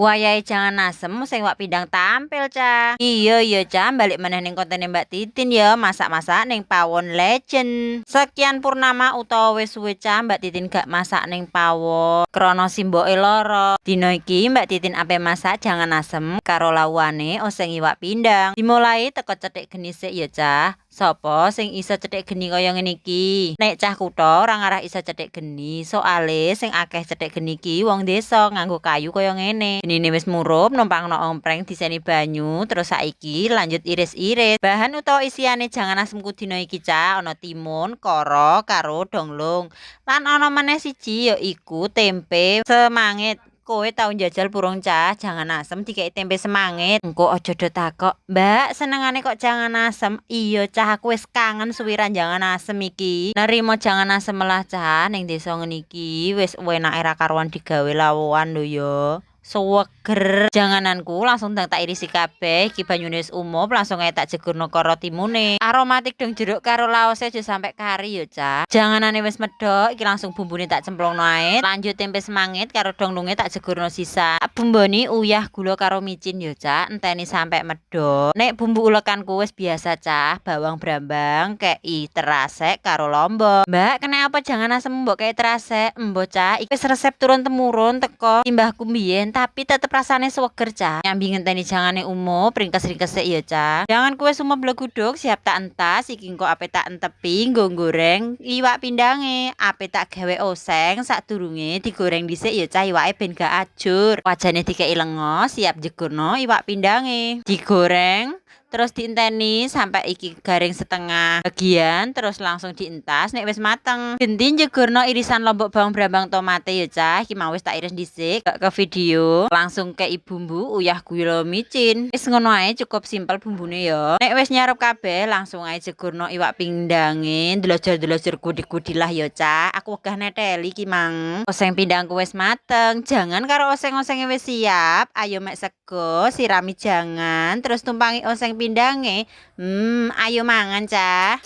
Wayahe jangan asem sing wak pindang tampil, Cah. Iya, Cah, balik meneh ning kontene Mbak Titin ya, masak-masak ning Pawon Legend. Sekian purnama utawa wis suwe, Cah, Mbak Titin gak masak ning Pawon. Krana simboke lara. Dina iki Mbak Titin ape masak jangan asem karo lawuhane oseng iwak pindang. Dimulai teko cethik geni sik ya, Cah. Sopo sing iso cethik geni kaya ngene iki? Nek cah kutha ora ngarah iso cethik geni, soale sing akeh cethik geni iki wong desa nganggo kayu kaya ngene. Genine wis murup numpangno ompreng diseni banyu, terus saiki lanjut iris-iris. Bahan utawa isiane jangan asemku dina iki cah ana timun, kara karo donglong. Lan ana meneh siji ya iku tempe semangit. Kowe tau njajal burung cah jangan asem dikei tempe semangit. Engko aja do takok, "Mbak, senengane kok jangan asem?" Iya cah, aku wis kangen suwiran jangan asem iki. Nerimo jangan asem lah cah ning desa ngene iki wis enake ra karuan digawe lawuhan lho ya. Seger jangananku langsung tak irisi kabeh iki banyune wis umup langsung ae tak jegurno karo timune aromatik dong jeruk karo laose aja sampe kari ya cah janganane wis medhok iki langsung bumbune tak cemplungno ae lanjut tempe semangit karo donglonge tak jegurno sisa bumboni uyah gula karo micin ya cah enteni sampe medhok nek bumbu ulekanku wis biasa cah bawang brambang kei terasek karo lombok mbak kena apa jangan asem mbok kei terasek mbok cah iki wis resep turun temurun teko timbahku mbiyen tapi tetep rasane seger cah nyambi ngenteni jangane umup ringkes-ringkes ya cah jangan kue semua bleguduk siap tak entas iki engko ape tak entepi nggo goreng iwak pindange ape tak gawe oseng sadurunge digoreng dhisik ya cah iwake ben gak ajur wajane dikei lenga siap jegurno iwak pindange digoreng terus diinteni sampai iki garing setengah bagian terus langsung dientas nek wis mateng genti jegurno irisan lombok bawang brambang tomate ya cah iki mau wis tak iris dhisik gak ke video langsung kei bumbu uyah gula micin wis ngono ae cukup simpel bumbune ya nek wis nyarup kabeh langsung ae jegurno iwak pindange delojor-delojor gudi-gudi lah ya cah aku wegah neteli iki mang oseng pindangku wis mateng jangan karo oseng-osenge wis siap ayo mek sego sirami jangan terus tumpangi oseng pindange ayo mangan cah